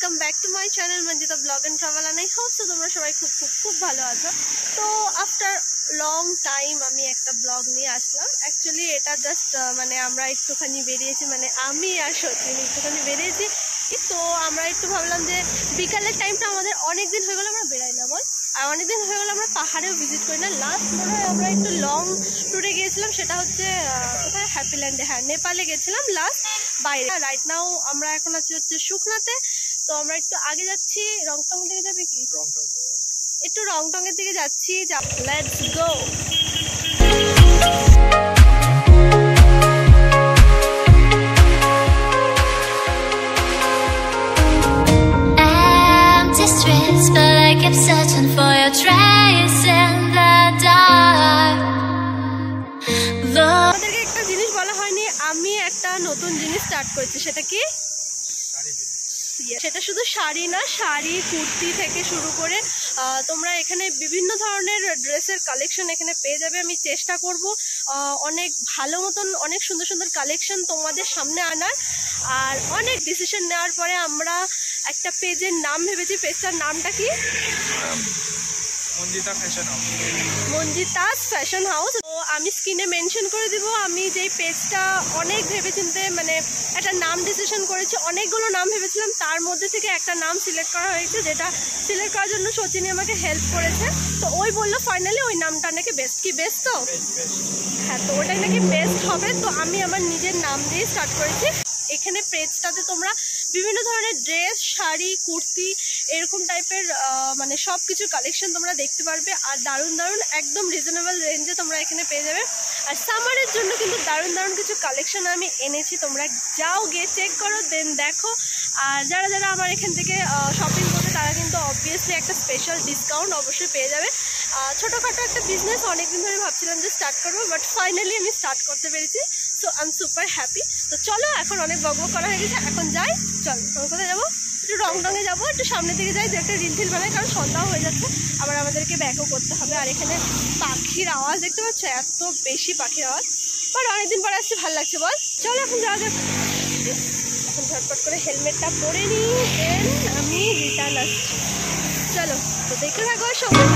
Welcome back to my channel Manjita vlog and travel and I hope so তোমরা সবাই খুব ভালো আছো। তো আফটার লং টাইম আমি একটা ব্লগ নিয়ে আসলাম। অ্যাকচুয়ালি এটা জাস্ট মানে আমরা একটুখানি বেরিয়েছি, মানে আমি আর সচিন একটুখানি বেরিয়েছি। তো আমরা একটু ভাবলাম যে বিকালের টাইমটা আমাদের অনেক দিন হয়ে গেল আমরা বেরাই না, বল, আর অনেক দিন হয়ে গেল আমরা পাহাড়েও ভিজিট করি না। লাস্ট মনে হয় আমরা একটু লং ট্যুরে গিয়েছিলাম, সেটা হচ্ছে কোথায়, হ্যাপিল্যান্ডে, হ্যাঁ নেপালে গেছিলাম লাস্ট বাইরে। রাইট নাও আমরা এখন আছি হচ্ছে শুকনাতে। তো আমরা একটু আগে যাচ্ছি, রংটং দিকে যাবে কি, একটু রংটং এর দিকে যাচ্ছি। Let's go. But I kept searching for your trace in the dark. আমাদেরকে একটা জিনিস বলা হয়নি, আমি একটা নতুন জিনিস স্টার্ট করেছি। সেটা কি? সেটা শুধু শাড়ি না, শাড়ি কুর্তি থেকে শুরু করে তোমরা এখানে বিভিন্ন ধরনের ড্রেসের কালেকশন এখানে পেয়ে যাবে। আমি চেষ্টা করব অনেক ভালো মতন অনেক সুন্দর সুন্দর কালেকশন তোমাদের সামনে আনার। আর অনেক ডিসিশন নেওয়ার পরে আমরা একটা পেজের নাম ভেবেছি। পেজটার নামটা কি? মঞ্জিতাস ফ্যাশন হাউস। তো আমি স্ক্রিনে মেনশন করে দিব। আমি যেই পেজটা অনেক ভেবেচিন্তে মানে একটা নাম ডিসিশন করেছি, অনেকগুলো নাম ভেবেছিলাম, তার মধ্যে থেকে একটা নাম সিলেক্ট করা হয়েছে, যেটা সিলেক্ট করার জন্য সচিনী আমাকে হেল্প করেছে। তো ওই বললো ফাইনালি ওই নামটা নাকি বেস্ট। কি বেস্ট? তো হ্যাঁ, তো ওটাই নাকি বেস্ট হবে। তো আমি আমার নিজের নাম দিয়ে স্টার্ট করেছি। এখানে পেজটাতে তোমরা বিভিন্ন ধরনের ড্রেস, শাড়ি, কুর্তি এরকম টাইপের মানে সব কিছুর কালেকশন তোমরা দেখতে পারবে। আর দারুণ দারুণ একদম রিজনেবল রেঞ্জে তোমরা এখানে পেয়ে যাবে। আর সামারের জন্য কিন্তু দারুণ দারুণ কিছু কালেকশন আমি এনেছি। তোমরা যাও, গিয়ে চেক করো, দেন দেখো। আর যারা যারা আমার এখান থেকে শপিং করবে তারা কিন্তু অবভিয়াসলি একটা স্পেশাল ডিসকাউন্ট অবশ্যই পেয়ে যাবে। ছোটোখাটো একটা বিজনেস অনেকদিন ধরে ভাবছিলাম যে স্টার্ট করবো, বাট ফাইনালি আমি স্টার্ট করতে পেরেছি। So I am super happy. তো চলো, এখন অনেক বকবক করা হয়ে গেছে, এখন যাই। চলো, আমরা কোথায় যাবো? একটু রংটংয়ে যাবো, একটু সামনের দিকে যাই, যে একটা রিল টিল বানাই, কারণ সন্ধ্যাও হয়ে যাচ্ছে, আবার আমাদেরকে ব্যাকও করতে হবে। আর এখানে পাখির আওয়াজ দেখতে পাচ্ছ, এত বেশি পাখির আওয়াজ। বাট অনেকদিন পরে আসছে, ভালো লাগছে, বল। চলো এখন যাওয়া যাক। এখন ঝটপট করে হেলমেটটা পরে নিই, দেন আমি রিটার্ন আসছি। চলো, তো দেখতে থাকো সময়।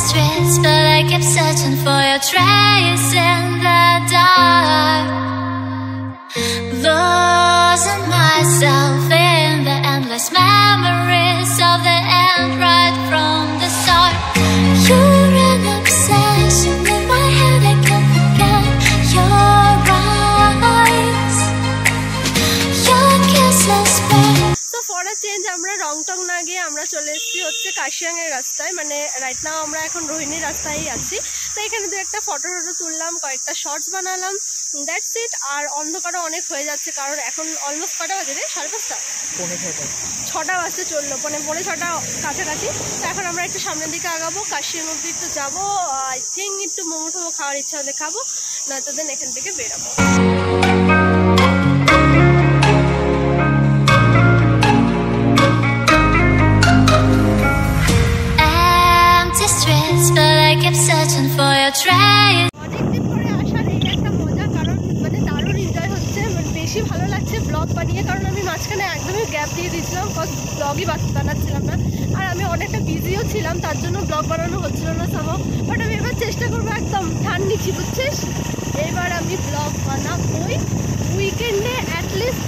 Streets, but I kept searching for your trace in the dark. Losing myself in the endless memories of the end right from the start. You're an obsession in my head, I can't forget your eyes. Your kisses burn. Change, আমরা রংটং না গিয়ে আমরা চলে এসেছি হচ্ছে কাশিয়াংয়ের রাস্তায়, মানে right now আমরা এখন রোহিণীর রাস্তায় আছি। তো এখানে দু একটা ফটো তুললাম, কয়েকটা শর্টস বানালাম, দ্যাটস ইট। আর অন্ধকারও অনেক হয়ে যাচ্ছে, কারণ এখন অলমোস্ট কটা বাজে রে? 5:30, 6টা বাজতে চললো, মানে 6:30 কাছাকাছি। তো এখন আমরা একটু সামনের দিকে আগাবো, কাশিয়াং অব্দি একটু যাবো। আই থিঙ্ক একটু মোমো টোমো খাওয়ার ইচ্ছা হলে খাবো, নয়তো দেন এখান থেকে বেরোবো। Searching for your trace. অনেকদিন পরে আসার এই একটা মজা, কারণ মানে দারুণ এনজয় হচ্ছে, মানে বেশি ভালো লাগছে ব্লগ বানিয়ে। কারণ আমি মাঝখানে একদমই গ্যাপ দিয়ে দিয়েছিলাম, ব্লগই বানাচ্ছিলাম না। আর আমি অনেকটা বিজিও ছিলাম, তার জন্য ব্লগ বানানো হচ্ছিল না সামাও। বাট আমি এবার চেষ্টা করবো, একদম ঠান নিচ্ছি, বুঝছিস? এবার আমি ব্লগ বানাবোই উইকেন্ডে, অ্যাটলিস্ট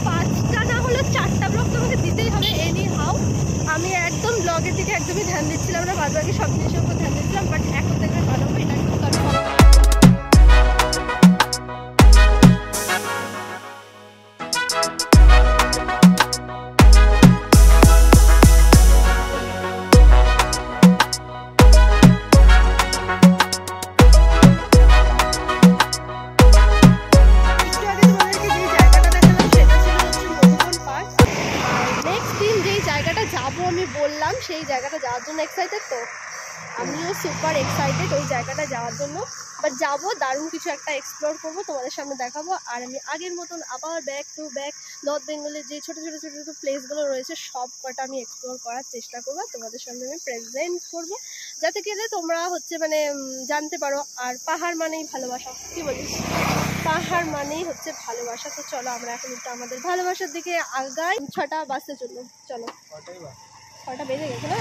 5টা না হলে 4টা ব্লগ তোমাকে দিতেই হবে এনি হাউ। আমি একদম ব্লগের দিকে একদমই ধ্যান দিচ্ছিলাম না, বাদ বাকি সব জিনিসের উপর ধ্যান দিচ্ছিলাম। বাট এখন থেকে বানাবো, এটা একদম কনফার্ম। সেই জায়গাটা যাওয়ার জন্য এক্সাইটেড, তো আমিও সুপার এক্সাইটেড ওই জায়গাটা যাওয়ার জন্য। বাট যাবো, দারুণ কিছু একটা এক্সপ্লোর করবো, তোমাদের সামনে দেখাবো। আর আমি আগের মতন আবার ব্যাক টু ব্যাক নর্থ বেঙ্গলের যে ছোটো ছোটো ছোটো ছোটো প্লেসগুলো রয়েছে সব কটা আমি এক্সপ্লোর করার চেষ্টা করবো, তোমাদের সামনে আমি প্রেজেন্ট করবো, যাতে গেলে তোমরা হচ্ছে মানে জানতে পারো। আর পাহাড় মানেই ভালোবাসা, কি বলিস? পাহাড় পরিবার মানেই হচ্ছে ভালোবাসা। তো চলো আমরা এখন একটু আমাদের ভালোবাসার দিকে আগাই। 6টা বাজতে চলো, চলো 6টা বেজে গেছে না?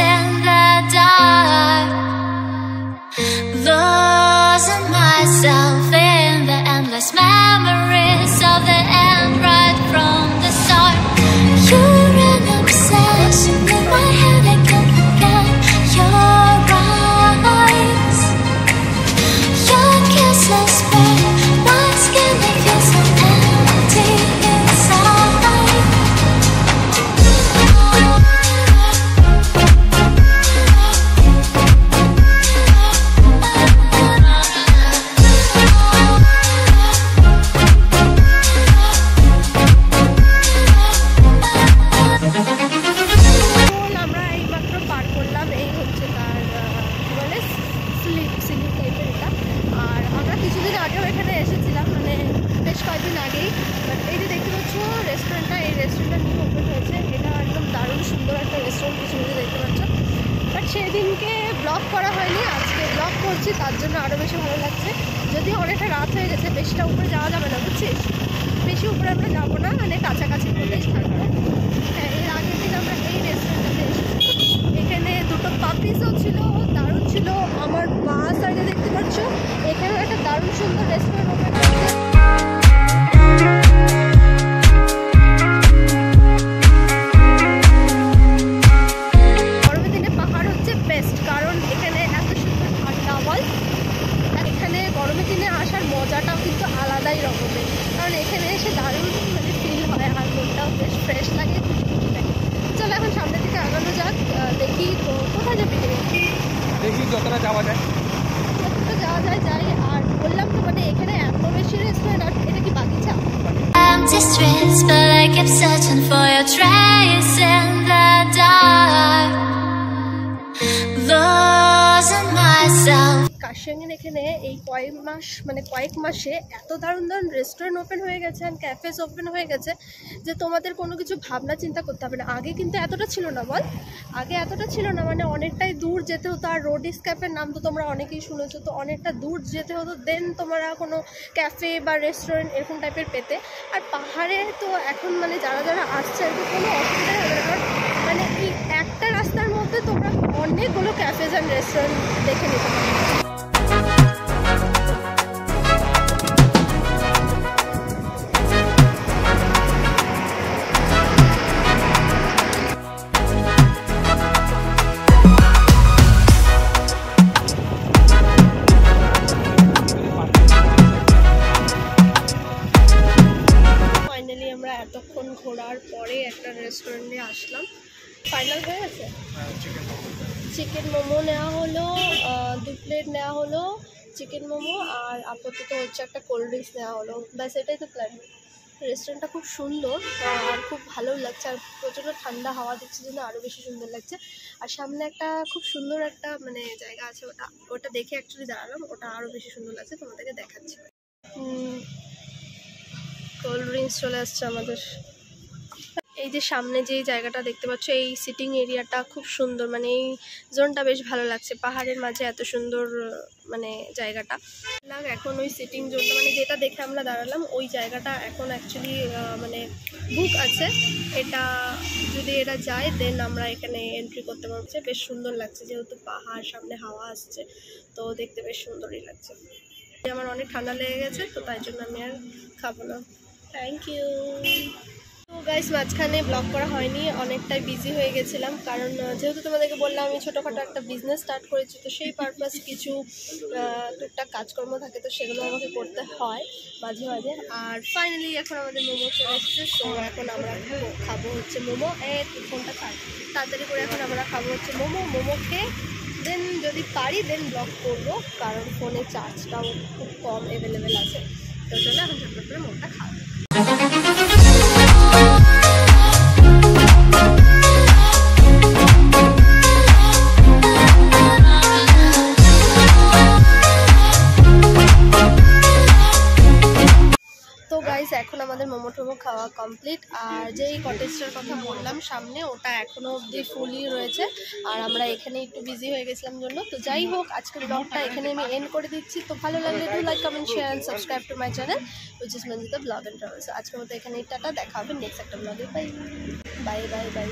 In the dark, losing myself in the endless memories of the end right from the start. You're an obsession in my head, I can't forget your eyes. Your kisses burn my skin, I feel so empty inside. আমরা এইমাত্র পার করলাম, এই হচ্ছে তার কি বলে slip টাইপের এটা। আর আমরা কিছুদিন আগেও এখানে এসেছিলাম, মানে বেশ কয়েকদিন আগেই। বাট এই যে দেখতে পাচ্ছ রেস্টুরেন্টটা, এই রেস্টুরেন্টটা নিউ ওপেন হয়েছে। এটা একদম দারুণ সুন্দর একটা রেস্টুরেন্ট, কিছু দেখতে পাচ্ছ। বাট সেদিনকে ব্লগ করা হয়নি, আজকে ব্লগ করছি, তার জন্য আরও বেশি ভালো লাগছে। যদিও অনেকটা রাত হয়ে গেছে, বেশিটা উপরে যাওয়া যাবে না, বুঝছিস? বেশি উপরে আমরা যাবো না, মানে কাছাকাছি মধ্যেই থাকবো। হ্যাঁ, এর আগের দিন আমরা এই রেস্টুরেন্টটাতে এসেছি। এখানে দুটো পাপিসও ছিল, দারুণ ছিল। আমার মা সাইডে দেখতে পাচ্ছ এখানেও একটা দারুণ সুন্দর রেস্টুরেন্ট ওপেন হয়েছে। গরমের দিনে পাহাড় হচ্ছে বেস্ট, কারণ এখানে এত সুন্দর ঠান্ডা বল। আর এখানে গরমের দিনে আসার মজাটাও কিন্তু আলাদাই রকমের, কারণ এখানে এসে দারুণ মানে ফিল হয়, আর মনটাও বেশ ফ্রেশ লাগে, খুশি লাগে। চলো এখন সামনের দিকে আগানো যাক, দেখি তো কোথায় যাবি, দেখি যতটা যাওয়া যায় যতটা যাওয়া যায় যাই। আর বললাম তো মানে এখানে এত বেশি রেস্টুরেন্ট। আর এটা কি বাগিচা? Empty streets, but I keep searching for your trace in the dark. Losing myself. কাশিয়াঙ্গের এখানে এই কয়েক মাসে এত দারুণ দারুণ রেস্টুরেন্ট ওপেন হয়ে গেছে, অ্যান্ড ক্যাফেস ওপেন হয়ে গেছে যে তোমাদের কোনো কিছু ভাবনা চিন্তা করতে হবে না। আগে কিন্তু এতটা ছিল না বল, আগে এতটা ছিল না, মানে অনেকটাই দূর যেতে হতো। আর রোডিস ক্যাফের নাম তো তোমরা অনেকেই শুনেছো, তো অনেকটা দূর যেতে হতো দেন তোমরা কোনো ক্যাফে বা রেস্টুরেন্ট এরকম টাইপের পেতে। আর পাহাড়ে তো এখন মানে যারা যারা আসছে আর কি কোনো অসুবিধা হবে না, কারণ মানে এই একটা রাস্তার মধ্যে তোমরা অনেকগুলো ক্যাফেজ অ্যান্ড রেস্টুরেন্ট দেখে নিতে পারো। এতক্ষণ ঘোরার পরে একটা রেস্টুরেন্টে আসলাম, ফাইনাল হয়ে গেছে। চিকেন মোমো নেওয়া হলো, 2 প্লেট নেওয়া হলো চিকেন মোমো, আর আপাতত হচ্ছে একটা কোল্ড ড্রিঙ্কস নেওয়া হলো, ব্যাস এটাই তো প্ল্যান। রেস্টুরেন্টটা খুব সুন্দর আর খুব ভালো লাগছে, আর প্রচণ্ড ঠান্ডা হাওয়া দিচ্ছে জন্য আরও বেশি সুন্দর লাগছে। আর সামনে একটা খুব সুন্দর একটা মানে জায়গা আছে, ওটা দেখে অ্যাকচুয়ালি দাঁড়ালাম, ওটা আরও বেশি সুন্দর লাগছে, তোমাদেরকে দেখাচ্ছি। কোল্ড ড্রিঙ্কস চলে আসছে আমাদের। এই যে সামনে যে জায়গাটা দেখতে পাচ্ছ, এই সিটিং এরিয়াটা খুব সুন্দর, মানে এই জোনটা বেশ ভালো লাগছে। পাহাড়ের মাঝে এত সুন্দর মানে জায়গাটা। এখন ওই সিটিং জোনটা মানে যেটা দেখে আমরা দাঁড়ালাম, ওই জায়গাটা এখন অ্যাকচুয়ালি মানে বুক আছে। এটা যদি এরা যায় দেন আমরা এখানে এন্ট্রি করতে পারছি। বেশ সুন্দর লাগছে, যেহেতু পাহাড়, সামনে হাওয়া আসছে, তো দেখতে বেশ সুন্দরই লাগছে। আমার অনেক ঠান্ডা লেগে গেছে, তো তাই জন্য আমি আর খাবো না। Thank you. তো গাইস, মাঝখানে ব্লগ করা হয়নি, অনেকটাই বিজি হয়ে গেছিলাম, কারণ যেহেতু তোমাদেরকে বললাম আমি ছোটোখাটো একটা বিজনেস স্টার্ট করেছি, তো সেই পারপাস কিছু টুকটাক কাজকর্ম থাকে, তো সেগুলো আমাকে করতে হয় মাঝে মাঝে। আর ফাইনালি এখন আমাদের মোমো চলে এসেছে, তো এখন আমরা খাবো হচ্ছে মোমো। ফোনটা তাড়াতাড়ি করে এখন আমরা খাবো হচ্ছে মোমো খেয়ে দেন যদি পারি দেন ব্লগ করবো, কারণ ফোনে চার্জটাও খুব কম অ্যাভেলেবেল আছে। তো চলো এখন ঝটপট করে মোমোটা খাবো। তো গাইস গাইস এখন আমাদের মোমো টোমো খাওয়া কমপ্লিট। আর যেই কটেজটার কথা বললাম সামনে, ওটা এখনও অবধি ফুলই রয়েছে, আর আমরা এখানে একটু বিজি হয়ে গেছিলাম জন্য। তো যাই হোক, আজকের ব্লগটা এখানে আমি এন্ড করে দিচ্ছি। তো ভালো লাগলে do like, comment, share and subscribe to my channel which is Manjita blog and travels. আজকের মতো এখানেই টাটা, দেখা হবে নেক্সট একটা ব্লগে। Bye bye bye bye.